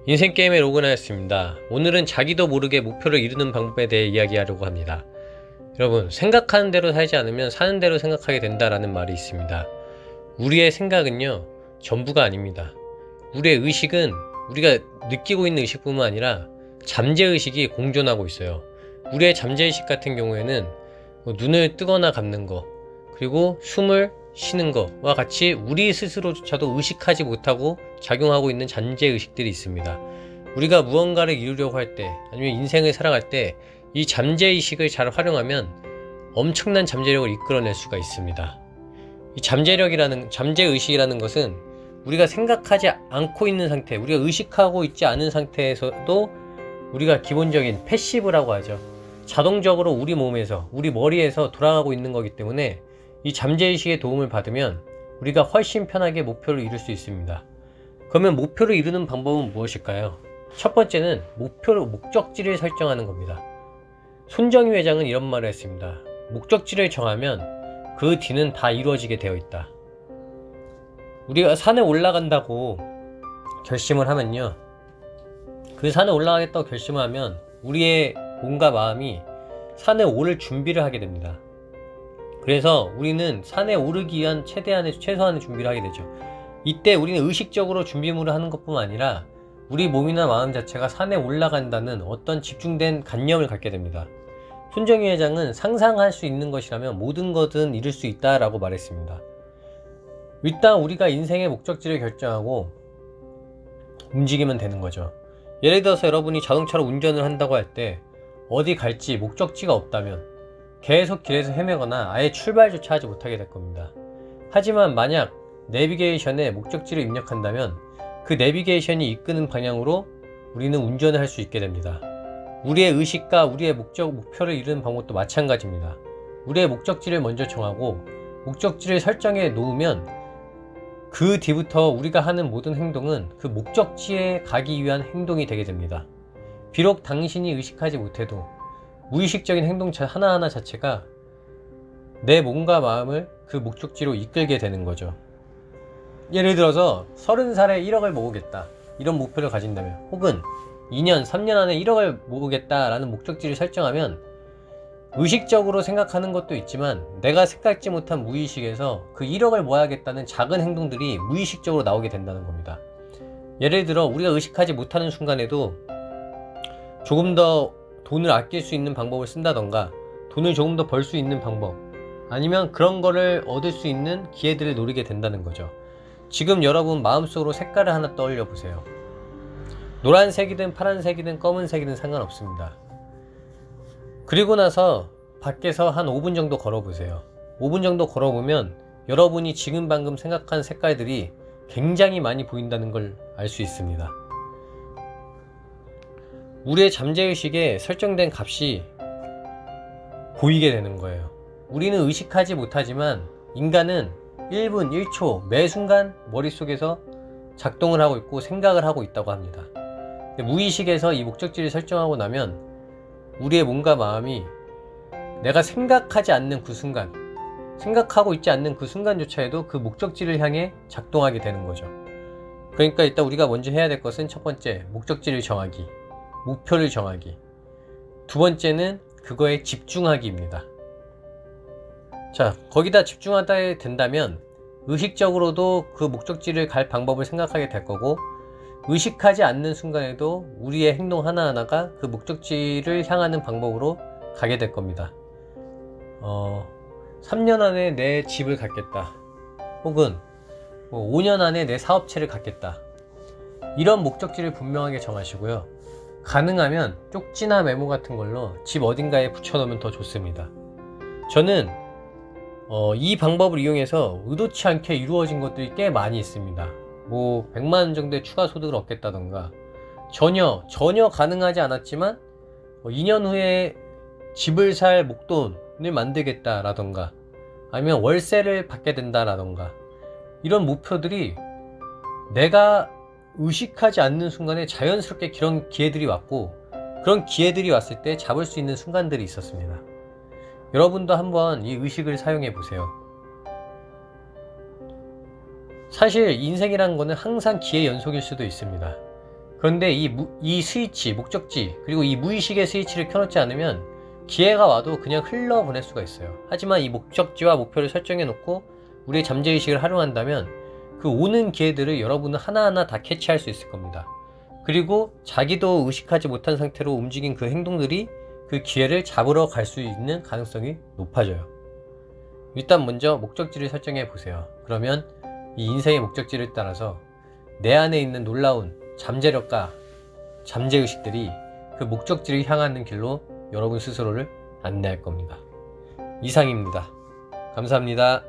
인생 게임에 로그인하였습니다. 오늘은 자기도 모르게 목표를 이루는 방법에 대해 이야기하려고 합니다. 여러분, 생각하는 대로 살지 않으면 사는 대로 생각하게 된다라는 말이 있습니다. 우리의 생각은요, 전부가 아닙니다. 우리의 의식은 우리가 느끼고 있는 의식뿐만 아니라 잠재의식이 공존하고 있어요. 우리의 잠재의식 같은 경우에는 눈을 뜨거나 감는 거, 그리고 숨을 쉬는 것과 같이 우리 스스로조차도 의식하지 못하고 작용하고 있는 잠재의식들이 있습니다. 우리가 무언가를 이루려고 할 때, 아니면 인생을 살아갈 때 이 잠재의식을 잘 활용하면 엄청난 잠재력을 이끌어낼 수가 있습니다. 이 잠재의식이라는 것은 우리가 생각하지 않고 있는 상태, 우리가 의식하고 있지 않은 상태에서도 우리가 기본적인 패시브라고 하죠. 자동적으로 우리 몸에서, 우리 머리에서 돌아가고 있는 거기 때문에 이 잠재의식의 도움을 받으면 우리가 훨씬 편하게 목표를 이룰 수 있습니다. 그러면 목표를 이루는 방법은 무엇일까요? 첫 번째는 목적지를 설정하는 겁니다. 손정희 회장은 이런 말을 했습니다. 목적지를 정하면 그 뒤는 다 이루어지게 되어 있다. 우리가 산에 올라간다고 결심을 하면요, 그 산에 올라가겠다고 결심을 하면 우리의 몸과 마음이 산에 오를 준비를 하게 됩니다. 그래서 우리는 산에 오르기 위한 최소한의 준비를 하게 되죠. 이때 우리는 의식적으로 준비물을 하는 것뿐만 아니라 우리 몸이나 마음 자체가 산에 올라간다는 어떤 집중된 관념을 갖게 됩니다. 손정희 회장은 상상할 수 있는 것이라면 모든 것은 이룰 수 있다라고 말했습니다. 일단 우리가 인생의 목적지를 결정하고 움직이면 되는 거죠. 예를 들어서 여러분이 자동차로 운전을 한다고 할 때 어디 갈지 목적지가 없다면 계속 길에서 헤매거나 아예 출발조차 하지 못하게 될 겁니다. 하지만 만약 내비게이션에 목적지를 입력한다면 그 내비게이션이 이끄는 방향으로 우리는 운전을 할 수 있게 됩니다. 우리의 의식과 우리의 목표를 이루는 방법도 마찬가지입니다. 우리의 목적지를 먼저 정하고 목적지를 설정해 놓으면 그 뒤부터 우리가 하는 모든 행동은 그 목적지에 가기 위한 행동이 되게 됩니다. 비록 당신이 의식하지 못해도 무의식적인 행동 하나하나 자체가 내 몸과 마음을 그 목적지로 이끌게 되는 거죠. 예를 들어서 30살에 1억을 모으겠다, 이런 목표를 가진다면, 혹은 2년, 3년 안에 1억을 모으겠다라는 목적지를 설정하면 의식적으로 생각하는 것도 있지만 내가 생각지 못한 무의식에서 그 1억을 모아야겠다는 작은 행동들이 무의식적으로 나오게 된다는 겁니다. 예를 들어 우리가 의식하지 못하는 순간에도 조금 더 돈을 아낄 수 있는 방법을 쓴다던가, 돈을 조금 더 벌 수 있는 방법, 아니면 그런 거를 얻을 수 있는 기회들을 노리게 된다는 거죠. 지금 여러분 마음속으로 색깔을 하나 떠올려 보세요. 노란색이든 파란색이든 검은색이든 상관없습니다. 그리고 나서 밖에서 한 5분 정도 걸어보세요. 5분 정도 걸어보면 여러분이 지금 방금 생각한 색깔들이 굉장히 많이 보인다는 걸 알 수 있습니다. 우리의 잠재의식에 설정된 값이 보이게 되는 거예요. 우리는 의식하지 못하지만 인간은 1분, 1초 매 순간 머릿속에서 작동을 하고 있고 생각을 하고 있다고 합니다. 무의식에서 이 목적지를 설정하고 나면 우리의 몸과 마음이 내가 생각하지 않는 그 순간, 생각하고 있지 않는 그 순간조차에도 그 목적지를 향해 작동하게 되는 거죠. 그러니까 일단 우리가 먼저 해야 될 것은, 첫 번째, 목적지를 정하기, 목표를 정하기. 두 번째는 그거에 집중하기입니다. 자, 거기다 집중하다 된다면 의식적으로도 그 목적지를 갈 방법을 생각하게 될 거고, 의식하지 않는 순간에도 우리의 행동 하나하나가 그 목적지를 향하는 방법으로 가게 될 겁니다. 3년 안에 내 집을 갖겠다, 혹은 5년 안에 내 사업체를 갖겠다, 이런 목적지를 분명하게 정하시고요. 가능하면 쪽지나 메모 같은 걸로 집 어딘가에 붙여놓으면 더 좋습니다. 저는 이 방법을 이용해서 의도치 않게 이루어진 것들이 꽤 많이 있습니다. 100만원 정도의 추가 소득을 얻겠다던가, 전혀 가능하지 않았지만 2년 후에 집을 살 목돈을 만들겠다라던가, 아니면 월세를 받게 된다라던가, 이런 목표들이 내가 의식하지 않는 순간에 자연스럽게 그런 기회들이 왔고, 그런 기회들이 왔을 때 잡을 수 있는 순간들이 있었습니다. 여러분도 한번 이 의식을 사용해 보세요. 사실 인생이라는 거는 항상 기회 연속일 수도 있습니다. 그런데 이 스위치, 목적지, 그리고 이 무의식의 스위치를 켜놓지 않으면 기회가 와도 그냥 흘러보낼 수가 있어요. 하지만 이 목적지와 목표를 설정해 놓고 우리의 잠재의식을 활용한다면 그 오는 기회들을 여러분은 하나하나 다 캐치할 수 있을 겁니다. 그리고 자기도 의식하지 못한 상태로 움직인 그 행동들이 그 기회를 잡으러 갈 수 있는 가능성이 높아져요. 일단 먼저 목적지를 설정해 보세요. 그러면 이 인생의 목적지를 따라서 내 안에 있는 놀라운 잠재력과 잠재의식들이 그 목적지를 향하는 길로 여러분 스스로를 안내할 겁니다. 이상입니다. 감사합니다.